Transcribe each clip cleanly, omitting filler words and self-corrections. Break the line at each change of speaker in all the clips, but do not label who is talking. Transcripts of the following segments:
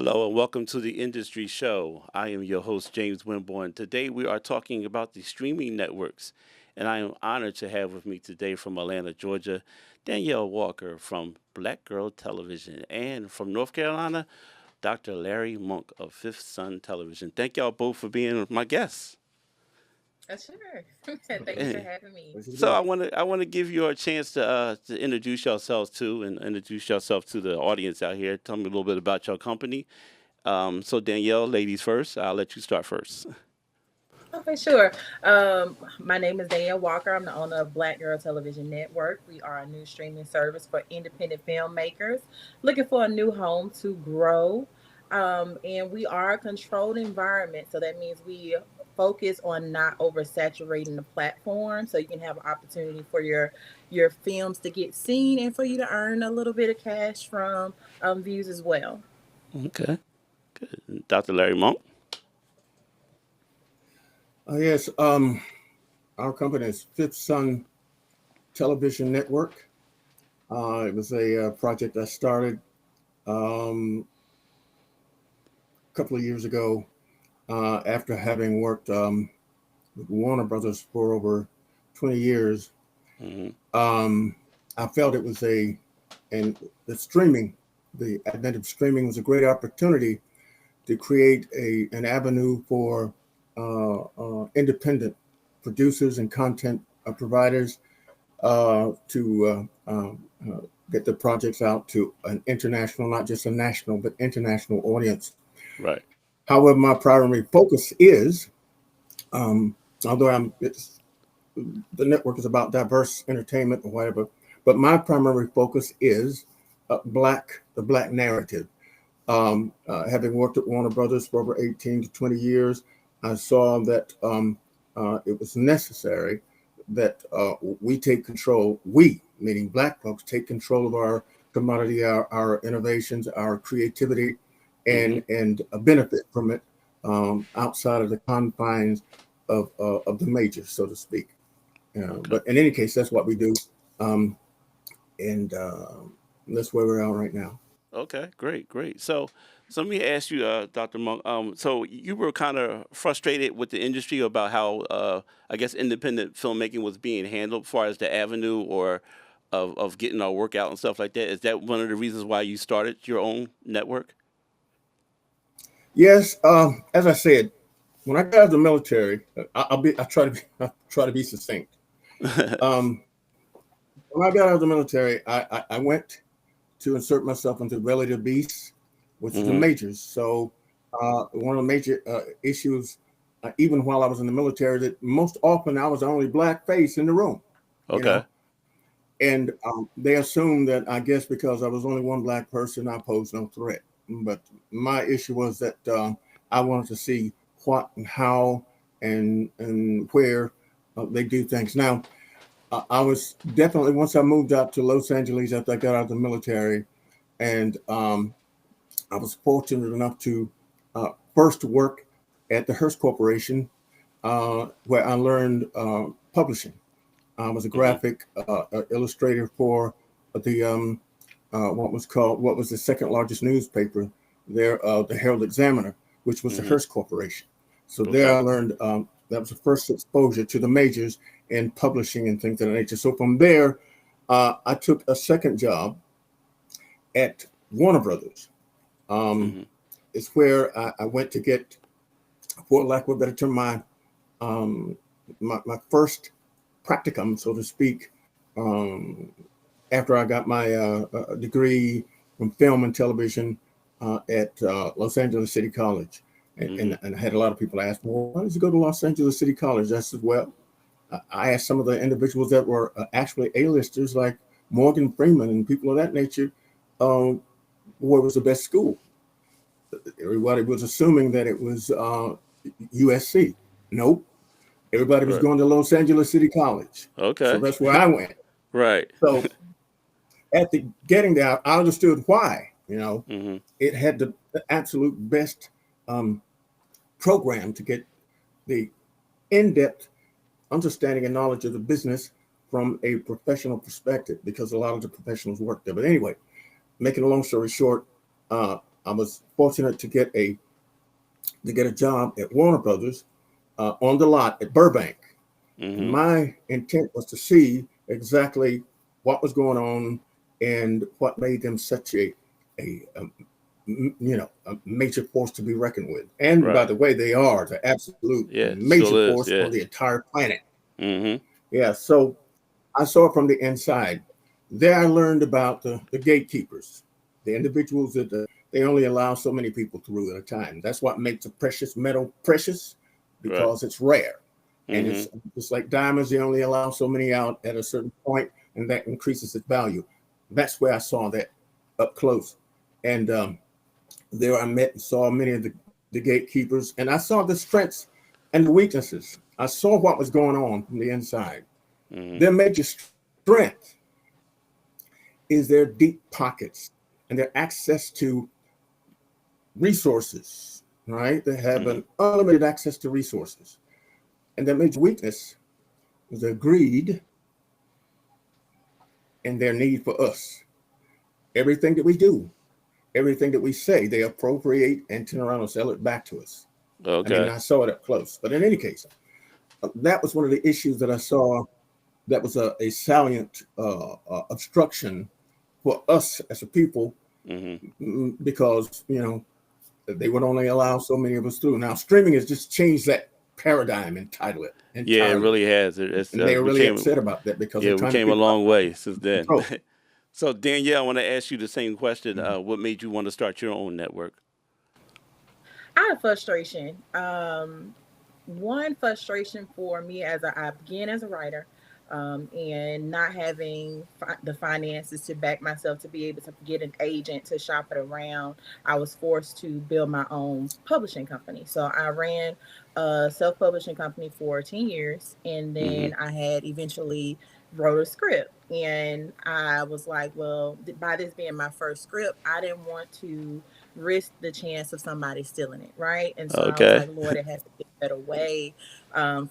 Hello and welcome to the Industry Show. I am your host, James Winborn. Today we are talking about the streaming networks, and I am honored to have with me today from Atlanta, Georgia, Danielle Walker from Black Girl Television, and from North Carolina, Dr. Larry Monk of Fifth Sun Television. Thank y'all both for being my guests.
Sure. Thank you for
Eh,
having me.
Pleasure to
So
be
I
here.
want to I want to give you a chance to introduce yourselves too, and introduce yourself to the audience out here. Tell me a little bit about your company. So Danielle, ladies first. I'll let you start first.
Okay, sure. My name is Danielle Walker. I'm the owner of Black Girl Television Network. We are a new streaming service for independent filmmakers looking for a new home to grow. And we are a controlled environment. So that means we focus on not oversaturating the platform so you can have an opportunity for your films to get seen and for you to earn a little bit of cash from views as well.
Okay, good. Dr. Larry Monk.
Yes, our company is Fifth Sun Television Network. It was a project I started a couple of years ago after having worked with Warner Brothers for over 20 years.
Hmm.
Um, I felt it was and the streaming, the advent of streaming was a great opportunity to create an avenue for independent producers and content providers to get the projects out to an international, not just a national, but international audience.
Right.
However, my primary focus is, um, although the network is about diverse entertainment or whatever, but my primary focus is the black narrative. Having worked at Warner Brothers for over 18 to 20 years, I saw that it was necessary that we take control, we, meaning Black folks, take control of our commodity, our innovations, our creativity,
Hmm.
and benefit from it outside of the confines of the majors, so to speak.
Okay.
But in any case, that's what we do. Um, and that's where we're at right now.
Okay. Great. Great. So let me ask you, Dr. Monk. So you were kind of frustrated with the industry about how, I guess, independent filmmaking was being handled, as far as the avenue or of getting our work out and stuff like that. Is that one of the reasons why you started your own network?
Yes, as I said, when I got out of the military, I try to be succinct. Um, when I got out of the military, I went to insert myself into relative beasts, which is the
Hmm.
majors. So one of the major issues, even while I was in the military, that most often I was the only black face in the room, you
Okay.
know, and they assumed that I guess because I was only one black person, I posed no threat. But my issue was that I wanted to see what and how and where they do things. Now, I was definitely once I moved out to Los Angeles after I got out of the military, and I was fortunate enough to first work at the Hearst Corporation, where I learned publishing. I was a
Hmm.
graphic illustrator for the what was the second largest newspaper there, the Herald Examiner, which was the
Hmm.
Hearst Corporation. So there
Okay.
I learned that was the first exposure to the majors in publishing and things of that nature. So from there, I took a second job at Warner Brothers. Um,
Hmm.
it's where I went to get, for lack of a better term, um, my first practicum, so to speak, um, after I got my degree from film and television at Los Angeles City College.
Hmm.
And I had a lot of people ask, well, why did you go to Los Angeles City College? I said, well, I asked some of the individuals that were actually A-listers like Morgan Freeman and people of that nature, um, where was the best school? Everybody was assuming that it was USC. Nope. Everybody was
Right.
going to Los Angeles City College. So
Okay.
that's where I went.
Right.
So at the getting there, I understood why.
Hmm.
It had the absolute best um, program to get the in-depth understanding and knowledge of the business from a professional perspective because a lot of the professionals work there. But anyway, making a long story short, I was fortunate to get a job at Warner Brothers on the lot at Burbank. And
Mm-hmm.
my intent was to see exactly what was going on and what made them such a major force to be reckoned with. And by
Right.
the way, they are the absolute
Yeah, it
major
still is.
force
Yeah.
on the entire planet.
Mm-hmm.
Yeah, so I saw it from the inside. There I learned about the gatekeepers, the individuals that they only allow so many people through at a time. That's what makes a precious metal precious,
Right.
because it's rare. And
Mm-hmm.
it's just like diamonds, they only allow so many out at a certain point, and that increases its value. That's where I saw that up close. And there I met and saw many of the gatekeepers, and I saw the strengths and the weaknesses. I saw what was going on from the inside.
Mm-hmm.
Their major strength is their deep pockets and their access to resources, right? They have
Mm-hmm.
an unlimited access to resources. And their major weakness is their greed and their need for us. Everything that we do, everything that we say, they appropriate and turn around and sell it back to us. I mean,
Okay.
I saw it up close. But in any case, that was one of the issues that I saw that was a salient obstruction for us as a people,
Mm-hmm.
because, they would only allow so many of us through. Now, streaming has just changed that paradigm
Yeah, it
entirely.
really has. It's
And they're
we
really
came.
upset about that because they're
Yeah, we
trying to
came a
figure out
long way since then.
control.
So Danielle, I want to ask you the same question.
Mhm.
What made you want to start your own network?
Out of frustration. One frustration for me as I began as a writer, and not having the finances to back myself to be able to get an agent to shop it around. I was forced to build my own publishing company. So I ran a self-publishing company for 10 years, and
Mm-hmm.
then I had eventually wrote a script. And I was like, well, by this being my first script, I didn't want to risk the chance of somebody stealing it, right? And so I was
Okay.
like, Lord, it has to be a better way,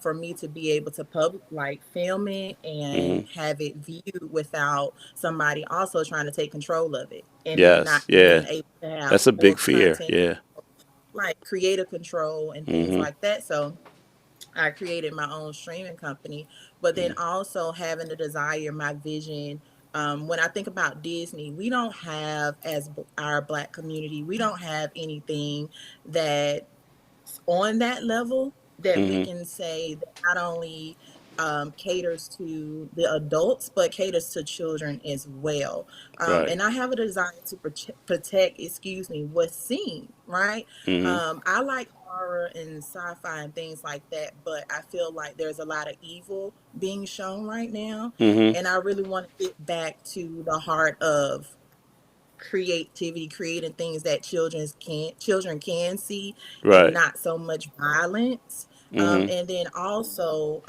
for me to be able to like film it and
Mm-hmm.
have it viewed without somebody also trying to take control of it, and me not
Yes.
being
Yeah.
able to have
That's a
full
big fear.
content,
Yeah.
like creative control and things
Mm-hmm.
like that. So I created my own streaming company, but then
Mm-hmm.
also having the desire, my vision. When I think about Disney, we don't have, as our Black community, we don't have anything that on that level that we
Mm-hmm.
can say that not only caters to the adults but caters to children as well.
Right.
And I have a desire to protect, excuse me, what's seen, right?
Mm-hmm.
I like horror and sci-fi and things like that, but I feel like there's a lot of evil being shown right now,
Mm-hmm.
and I really want to get back to the heart of creativity, creating things that children can see, and
Right.
not so much violence.
Mm-hmm.
And then also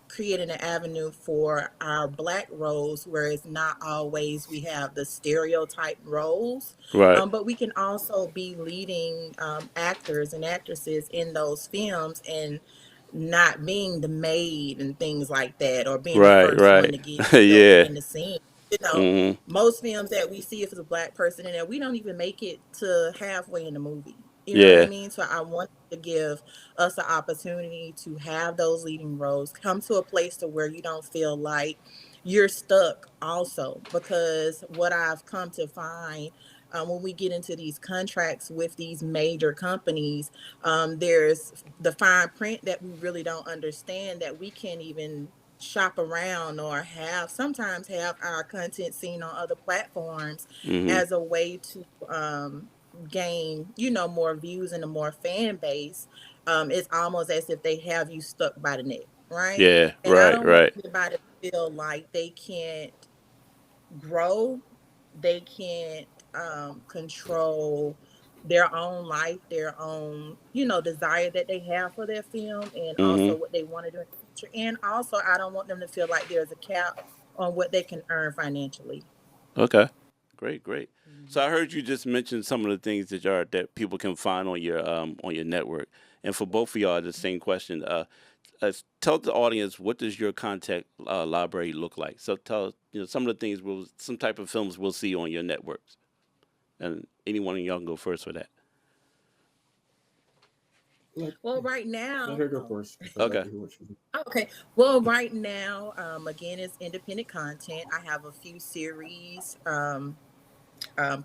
creating an avenue for our Black roles, where it's not always we have the stereotype roles,
Right.
but we can also be leading actors and actresses in those films, and not being the maid and things like that, or being the
Right.
first one
Right.
to get killed
Yeah.
in the scene. You know,
Mm-hmm.
most films that we see, if it's a Black person in there, we don't even make it to halfway in the movie. You know what I
Yeah.
mean? So I want to give us an opportunity to have those leading roles, come to a place to where you don't feel like you're stuck also, because what I've come to find, when we get into these contracts with these major companies, there's the fine print that we really don't understand, that we can't even shop around or have sometimes have our content seen on other platforms
Mm-hmm.
as a way to gain, more views and a more fan base. It's almost as if they have you stuck by the neck, right?
Yeah.
And I
Right.
don't want
Right.
anybody to feel like they can't grow, they can't control their own life, their own, desire that they have for their film, and also
Mm-hmm.
what they want to do in the future. And also, I don't want them to feel like there's a cap on what they can earn financially.
Okay. Great. Great. So
Mhm.
I heard you just mention some of the things that people can find on your network. And for both of y'all, the same question. Tell the audience, what does your contact library look like? So tell some of the things some type of films we'll see on your networks. And anyone of y'all can go first for that.
Let,
Well, right
let
now,
her go first because I'd like
Okay.
to hear what she's.
okay. Well, right now, again, it's independent content. I have a few series,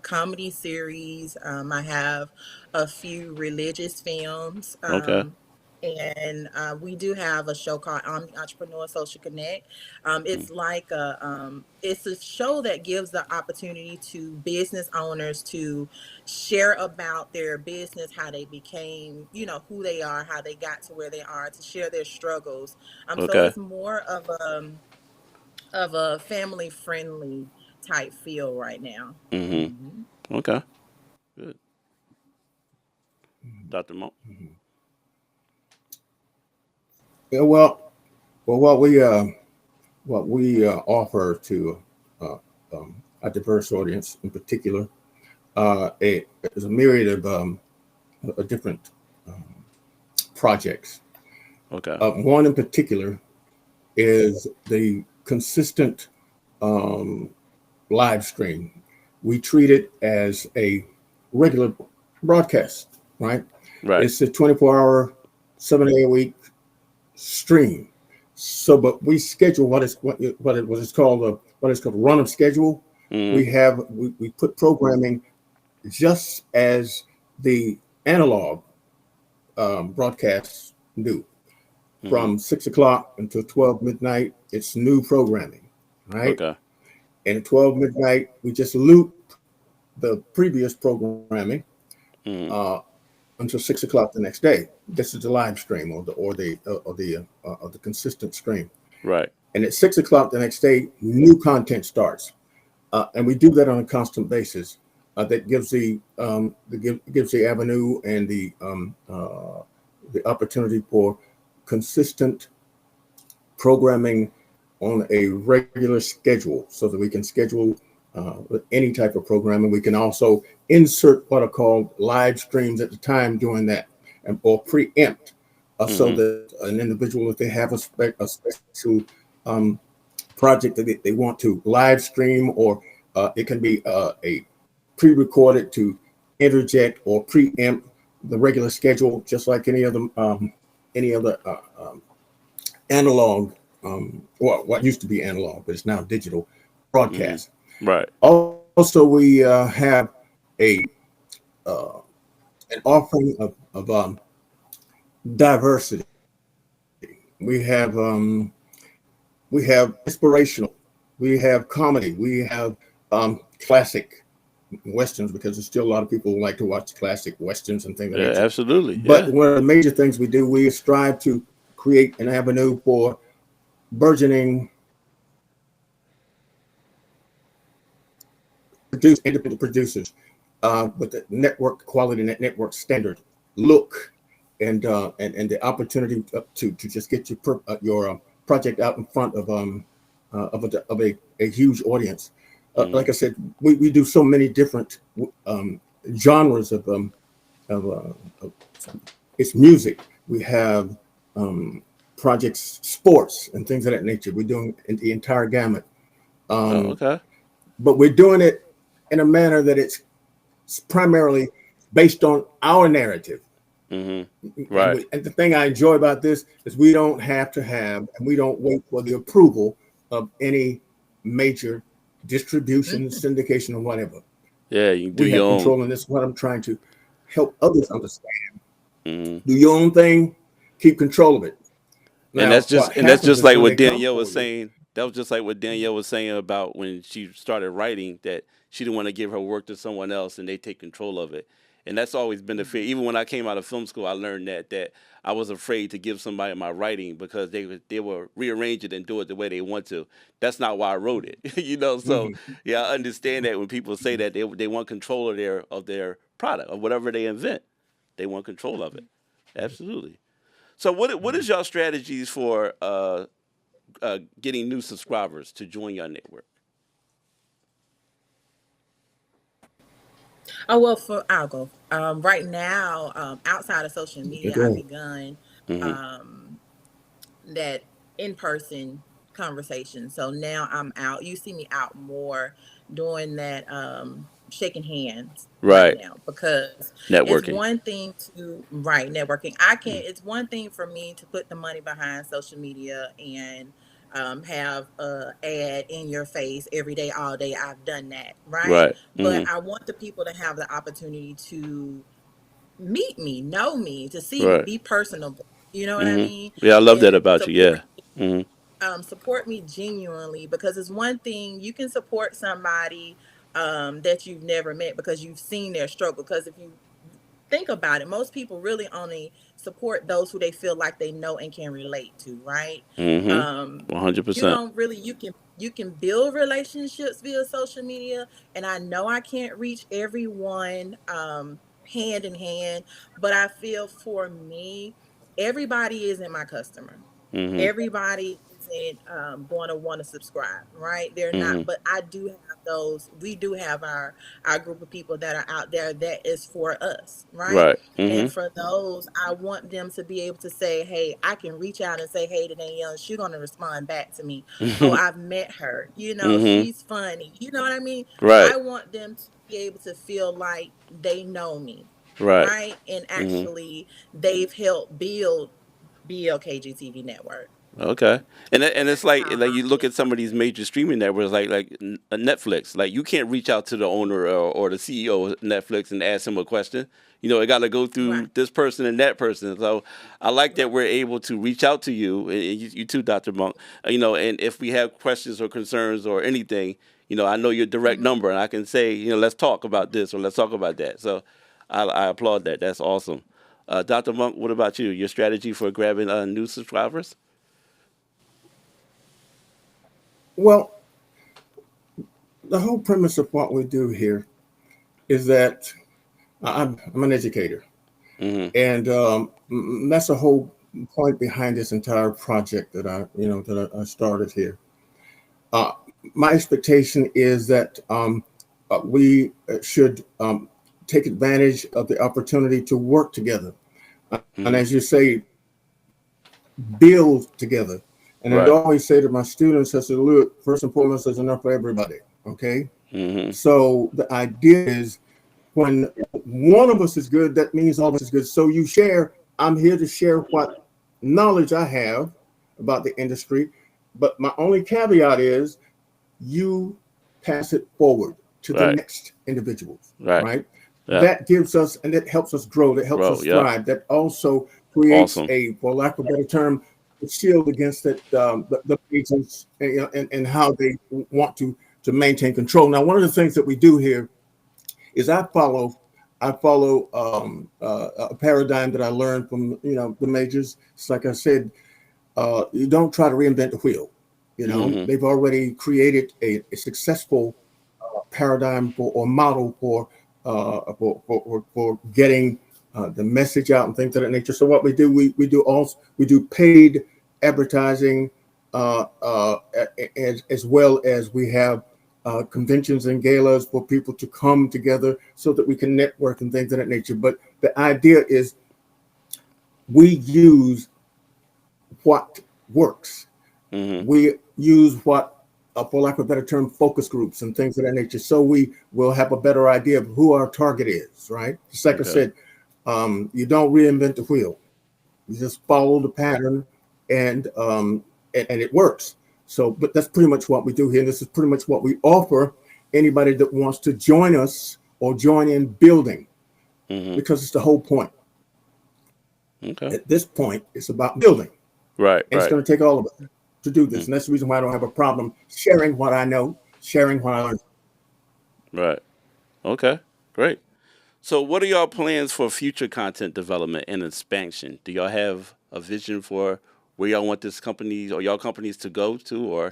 comedy series. I have a few religious films.
Okay.
And we do have a show called Entrepreneur Social Connect.
Mm.
It's a show that gives the opportunity to business owners to share about their business, how they became, who they are, how they got to where they are, to share their struggles. So
Okay.
it's more of a family friendly type feel right now.
Mm-hmm.
Hmm.
Okay. Good.
Mhm,
Dr. Mo.
mhm. Yeah, well, what we offer to uh, a diverse audience in particular, is a myriad of different um, projects.
Okay.
One in particular is the consistent um, live stream. We treat it as a regular broadcast, right?
Right.
It's a 24-hour, 7 day a week stream. So, but we schedule what is called a run of schedule.
Mm-hmm.
We put programming just as the analog broadcasts do.
Mm-hmm.
From 6 o'clock until 12 midnight, it's new programming, right?
Okay.
And at 12 midnight, we just loop the previous programming
Mm-hmm.
uh, until 6 o'clock the next day. This is the live stream or the consistent stream.
Right.
And at 6 o'clock the next day, new content starts, and we do that on a constant basis. That gives the avenue and the opportunity for consistent programming on a regular schedule so that we can schedule any type of programming. We can also insert what are called live streams at the time doing that, or preempt, so
Mm-hmm.
that an individual, if they have a special um, project that they want to live stream, or it can be a pre-recorded to interject or preempt the regular schedule, just like any other analog, well, what used to be analog, but it's now digital
Mm-hmm.
broadcast.
Right.
Also, we have a uh, an offering of diversity. We have inspirational, we have comedy, we have classic westerns, because there's still a lot of people who like to watch classic westerns and things of that
Yeah.
nature.
Absolutely.
But
Yeah.
one of the major things we do, we strive to create an avenue for burgeoning independent producers with the network quality, network standard look, and the opportunity to just get your project out in front of a huge audience.
Mm-hmm.
Like I said, we do so many different genres of, of it's music. We have projects, sports, and things of that nature. We're doing the entire gamut,
Oh,
um,
okay.
but we're doing it in a manner that it's primarily based on our narrative.
Mm-hmm.
And,
Right.
and the thing I enjoy about this is we don't have to have, and we don't wait for the approval of any major distribution, syndication, or whatever.
Yeah. You can do
We have
your own.
control, and this is what I'm trying to help others understand.
Mm-hmm.
Do your own thing, keep control of it. Now, what
And that's
happens
just
is
like
when
what
they come
Danielle
for
was
you,
saying. That was just like what Danielle was saying about when she started writing, that she didn't want to give her work to someone else and they take control of it. And that's always been the fear. Even when I came out of film school, I learned that I was afraid to give somebody my writing because they will rearrange it and do it the way they want to. That's not why I wrote it, you know. So
mhm,
yeah, I understand that when people say that they want control of their product or whatever they invent, they want control of it. Absolutely. So what is
mhm.
y'all strategies for getting new subscribers to join your network?
Oh well, I'll go. Right now, outside of social
Yeah,
media,
go
I've
ahead.
begun
Mm-hmm.
um, that in person conversation. So now I'm out. You see me out more doing that shaking hands right
Right.
now, because it's
Networking.
one thing to right networking. I can It's one thing for me to put the money behind social media and have a ad in your face every day, all day. I've done that, right?
Right.
But I want the people to have the opportunity to meet me, know me, to see me,
Right.
be personable. You know what I mean?
Yeah, I love that
And
about you.
support
Yeah. Hmm.
support me genuinely, because it's one thing you can support somebody that you've never met because you've seen their struggle. Because if you think about it, most people really only support those who they feel like they know and can relate to, right?
Hmm.
Um,
One hundred
you
percent.
don't really you can build relationships via social media, and I know I can't reach everyone hand in hand, but I feel for me, everybody isn't my customer.
Hmm.
Everybody isn't going to want to subscribe, right? They're not,
Hmm.
but I do have those. We do have our group of people that are out there that is for us, right?
Right. Hmm.
And for those, I want them to be able to say, "Hey, I can reach out and say, hey to Danielle, and she's gonna respond back to me. Oh, I've met her. You know,
Hmm.
she's funny. You know what I mean?
Right.
I want them to be able to feel like they know me,
Right.
right? And
Hmm.
actually, they've helped build BLKGTV Network.
Okay, and it's
That's
like
how I
you look
feel.
at some of these major streaming networks, Netflix. Like you can't reach out to the owner or the CEO of Netflix and ask him a question. You know, it got to go
Right,
through this person and that person. So I like that
right.
we're able to reach out to you, and you too, Dr. Monk. You know, and if we have questions or concerns or anything, you know, I know your direct
Hmm.
number, and I can say, you know, let's talk about this or let's talk about that. So I applaud that. That's awesome. Dr. Monk, what about you? Your strategy for grabbing new subscribers?
Well, the whole premise of what we do here is that I'm an educator,
Hmm.
and that's the whole point behind this entire project that I started here. Uh, my expectation is that we should take advantage of the opportunity to work together, and
Hmm.
as you say, build together. And I
Right.
always say to my students, I said, look, first and foremost, there's enough for everybody. Okay.
Hmm.
So the idea is when one of us is good, that means all of us is good. So you share, I'm here to share what knowledge I have about the industry. But my only caveat is you pass it forward to the
Right.
next individuals,
Right.
right?
Yeah.
That gives us, and it helps us grow, that helps
Bro.
us
Yeah.
thrive, that also creates
Awesome.
a, for lack of a better term, a shield against it, the agents, and how they want to maintain control. Now, one of the things that we do here is I follow a paradigm that I learned from the majors. It's like I said, you don't try to reinvent the wheel.
Hmm.
They've already created a successful paradigm for or model for getting the message out and things of that nature. So what we do, we do paid advertising as well as we have conventions and galas for people to come together so that we can network and things of that nature. But the idea is we use what works.
Hmm.
We use what, for lack of a better term, focus groups and things of that nature. So we will have a better idea of who our target is, right? Just like I
Okay.
said, you don't reinvent the wheel. You just follow the pattern, and it works. So, but that's pretty much what we do here. And this is pretty much what we offer anybody that wants to join us or join in building,
Hmm.
because it's the whole point.
Okay.
At this point, it's about building.
Right.
And it's
Right.
going to take all of us to do this.
Mm.
And that's the reason why I don't have a problem sharing what I know, sharing what I learned.
Right. Okay. Great. So, what are y'all plans for future content development and expansion? Do y'all have a vision for where y'all want this company or y'all companies to go to? Or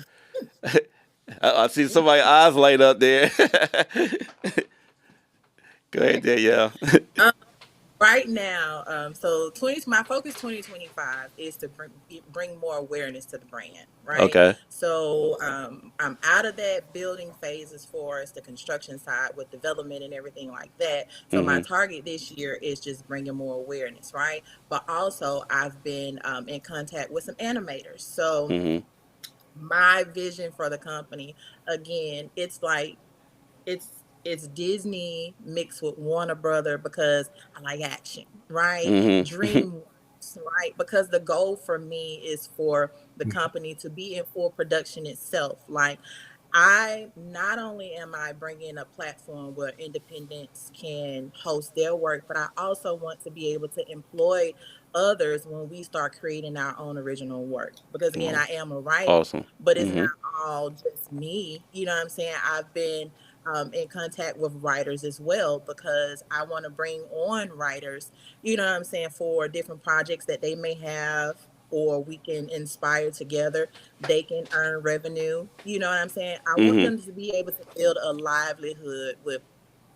I see somebody's eyes light up there. Go ahead, Danielle.
Right now, so 20 my focus 2025 is to bring more awareness to the brand, right?
Okay.
So I'm out of that building phase as far as the construction side with development and everything like that. So my
Hmm.
target this year is just bringing more awareness, right? But also I've been in contact with some animators. So
Hmm.
my vision for the company, again, it's like it's it's Disney mixed with Warner Brother because I like action, right?
Mm-hmm.
DreamWorks, right? Because the goal for me is for the company to be in full production itself. Like, I not only am I bringing a platform where independents can host their work, but I also want to be able to employ others when we start creating our own original work. Because again,
Wow.
I am a writer,
Awesome.
but it's not
Mm-hmm.
all just me. You know what I'm saying? I've been in contact with writers as well because I want to bring on writers, you know what I'm saying, for different projects that they may have, or we can inspire together. They can earn revenue. You know what I'm saying? I want
Mm-hmm.
them to be able to build a livelihood with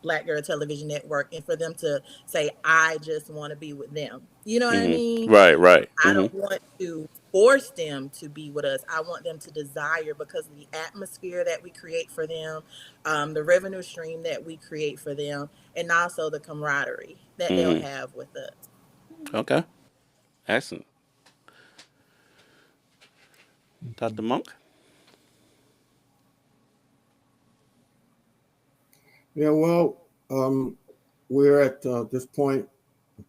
Black Girl Television Network and for them to say, I just want to be with them. You know what I
Mm-hmm.
mean?
Right. Right.
I
Mm-hmm.
don't want to force them to be with us. I want them to desire because of the atmosphere that we create for them, the revenue stream that we create for them, and also the camaraderie that they'll
Mm-hmm.
have with us.
Okay. Excellent. Dr. Monk.
Yeah, well, we're at this point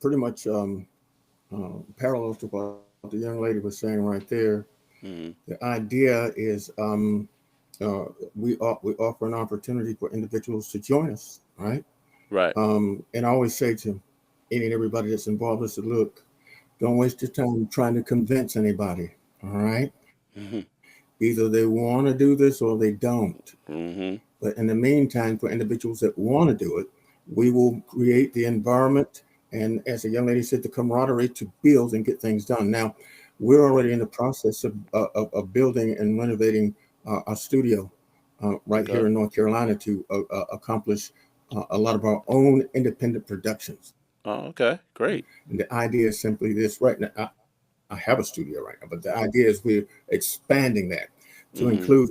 pretty much parallel to what the young lady was saying right there.
Mm-hmm.
The idea is uh, we offer an opportunity for individuals to join us, right?
Right.
And I always say to any and everybody that's involved, I said, look, don't waste your time trying to convince anybody. All right.
Mm-hmm.
Either they want to do this or they don't.
Mm-hmm.
But in the meantime, for individuals that want to do it, we will create the environment and, as the young lady said, the camaraderie to build and get things done. Now, we're already in the process of building and renovating our studio right here
Okay.
in North Carolina to accomplish a lot of our own independent productions.
Oh, okay. Great.
And the idea is simply this right now. I have a studio right now, but the idea is we're expanding that to
Mm-hmm.
include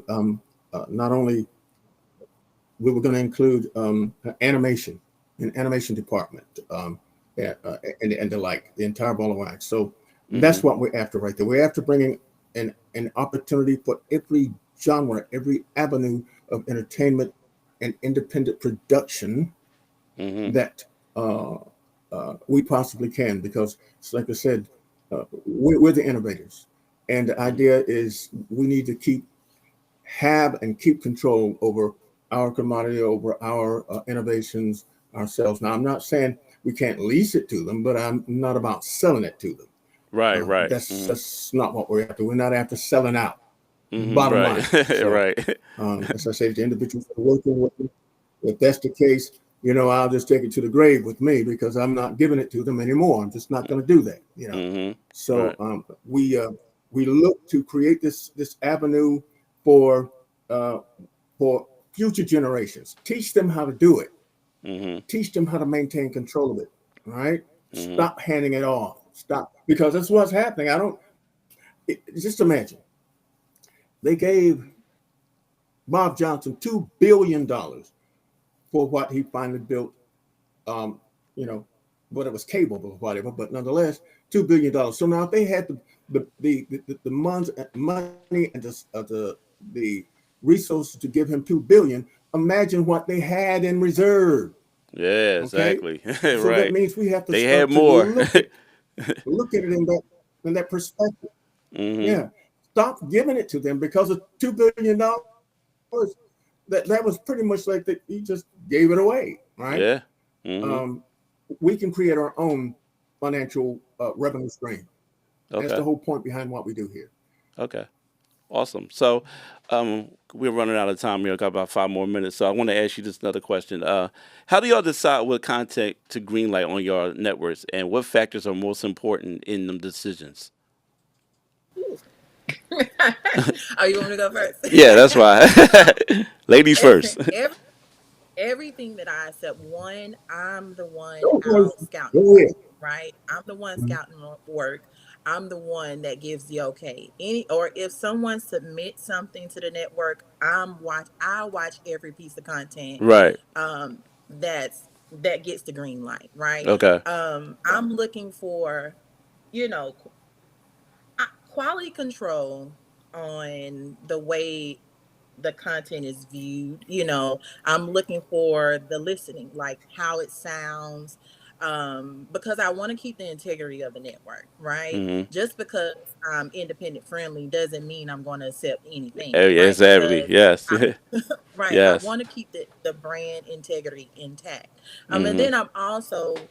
not only we were going to include animation, an animation department, yeah, and the like, the entire ball of wax. So
Mm-hmm.
that's what we're after right there. We're after bringing an opportunity for every genre, every avenue of entertainment and independent production
Mm-hmm.
that we possibly can. Because, it's like I said, we're the innovators. And the
Mm-hmm.
idea is we need to have and keep control over our commodity, over our innovations ourselves. Now, I'm not saying we can't lease it to them, but I'm not about selling it to them.
Right. Right.
That's
Mm-hmm.
that's not what we're after. We're not after selling out.
Mm-hmm.
Bottom
Right.
line. So,
Right.
as I say, the individuals that are working with me, if that's the case, I'll just take it to the grave with me because I'm not giving it to them anymore. I'm just not going to do that.
Mm-hmm.
So
Right.
we look to create this avenue for uh, for future generations. Teach them how to do it.
Mm-hmm.
Teach them how to maintain control of it. All right.
Mm-hmm.
Stop handing it off. Stop, because that's what's happening. I don't. Just imagine they gave Bob Johnson $2 billion for what he finally built. Um, you know, whether it was cable or whatever, but nonetheless, $2 billion. So now if they had the money and the resources to give him 2 billion, imagine what they had in reserve.
Yeah.
Okay,
Exactly.
so that
Right.
means we have to
They had
start to
more.
look at it in that perspective.
Mm-hmm.
Yeah, stop giving it to them because of $2 billion. That was pretty much like that. He just gave it away, right?
Yeah. Mm-hmm.
Um, we can create our own financial revenue stream. That's the
Okay.
whole point behind what we do here.
Okay. Awesome. So, we're running out of time here. I've got about 5 more minutes. So, I want to ask you this another question. How do y'all decide what content to greenlight on your networks, and what factors are most important in them decisions?
Oh, you want me to go
Yeah, that's
first?
why. Ladies first.
Every, everything that I accept, one, I'm the one
Go
out scouting
go
work,
ahead.
right? I'm the one scouting work. I'm the one that gives the okay. Any or if someone submits something to the network, I watch every piece of content
Right.
that gets the green light, right?
Okay.
I'm looking for, you know, quality control on the way. the content is viewed. I'm looking for the listening, like how it sounds, because I want to keep the integrity of the network, right?
Mm-hmm.
Just because I'm independent friendly doesn't mean I'm going to accept anything, right?
Exactly.
Because
Yes.
I, right, I
Yes.
want to keep the brand integrity intact. And
Mm-hmm.
then I'm also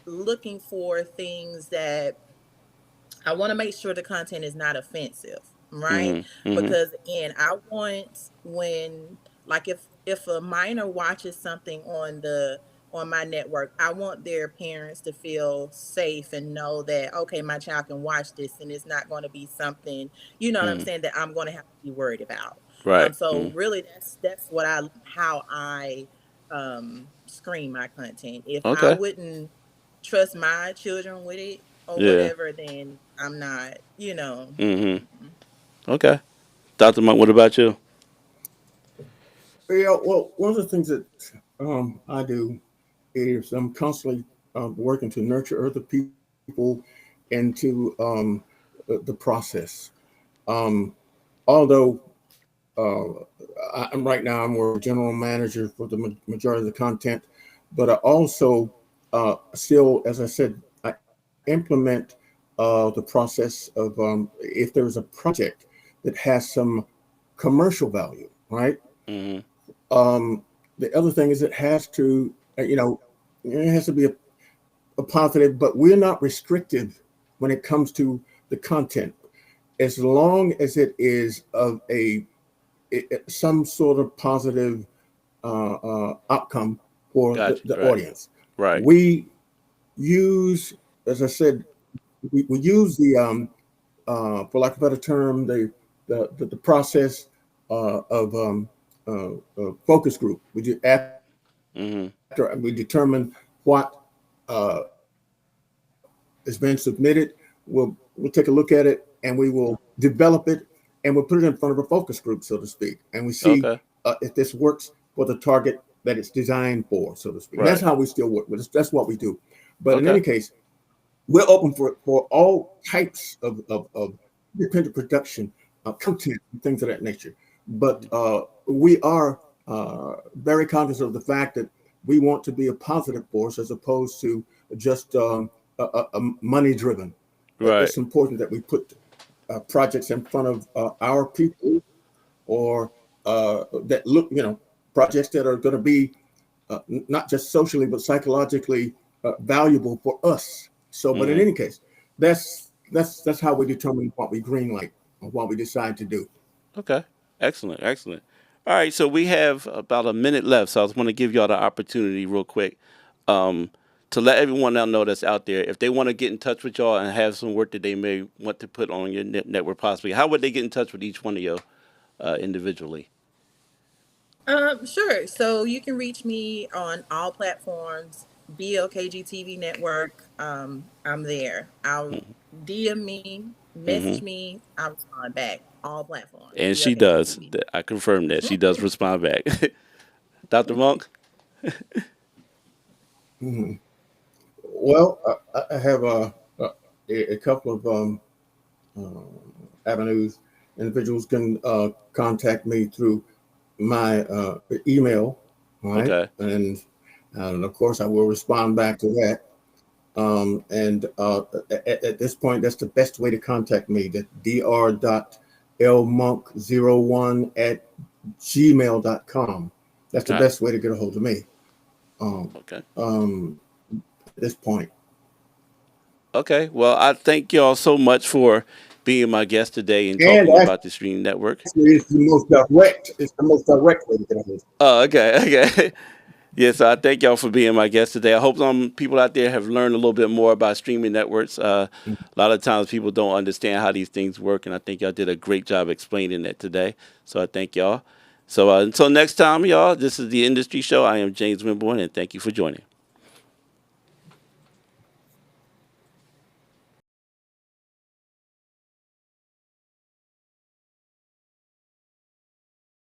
looking for things that I want to make sure the content is not offensive, right?
Mm-hmm. Mm-hmm.
Because again, I want when like if a minor watches something on my network, I want their parents to feel safe and know that okay, my child can watch this and it's not going to be something, you know what I'm
Mm-hmm.
saying, that I'm going to have to be worried about.
Right.
So
Mm-hmm.
really that's what I how I screen my content. If I
Okay.
wouldn't trust my children with it or
Yeah.
whatever, then I'm not.
Mm-hmm.
Mm-mm.
Okay. Dr. Monk, what about you?
Yeah, well, one of the things that I do is I'm constantly working to nurture other people into the process. Um, Although I'm right now, I'm working general manager for the majority of the content, but I also still, as I said, I implement the process of if there's a project that has some commercial value, right?
Mm-hmm.
Um, the other thing is it has to, it has to be a positive, but we're not restrictive when it comes to the content, as long as it is of some sort of positive outcome for
Gotcha.
the
Right.
audience.
Right.
We use, as I said, we use for lack of a better term, the process of focus group. After we determine what has been submitted, we'll take a look at it and we will develop it and we'll put it in front of a focus group, so to speak, and we see if this
Okay.
works for the target that it's designed for, so to speak. And that's how we
Right.
still work with it. That's what we do. But in any
Okay.
case, we're open for all types of independent production, content, and things of that nature. But we are very conscious of the fact that we want to be a positive force as opposed to just money driven.
Right.
It's important that we put projects in front of our people, or that look, projects that are going to be not just socially but psychologically valuable for us. So, but in
Mm-hmm.
any case, that's how we determine what we green light or what we decide to do.
Okay. Excellent. Excellent. All right. So we have about a minute left. So I was going to give y'all the opportunity real quick um, to let everyone else know that's out there. If they want to get in touch with y'all and have some work that they may want to put on your network, possibly, how would they get in touch with each one of you individually?
Sure. So you can reach me on all platforms, BLKG TV Network. I'm there. I'll DM me,
Mm-hmm.
message me. I'll respond back. All platforms,
And she
BLKG
does.
TV.
I confirm that she does respond back. Dr. Monk.
Mhm. Well, I have a couple of uh, avenues. Individuals can contact me through my email, right?
Okay.
And of course, I will respond back to that. And at this point, that's the best way to contact me. That dr.lmonk01 at gmail.com. That's the
All right.
best way to get a hold of me um,
Okay.
at this point.
Okay. Well, I thank y'all so much for being my guest today and
And
talking about the Stream Network.
actually, it's the most direct. It's the most direct way to get a hold of
Oh, okay. Okay. Yes, I thank y'all for being my guest today. I hope some people out there have learned a little bit more about streaming networks.
me.
A lot of times people don't understand how these things work, and I think y'all did a great job explaining that today. So I thank y'all. So until next time, y'all, this is the Industry Show. I am James Winborn, and thank you for joining.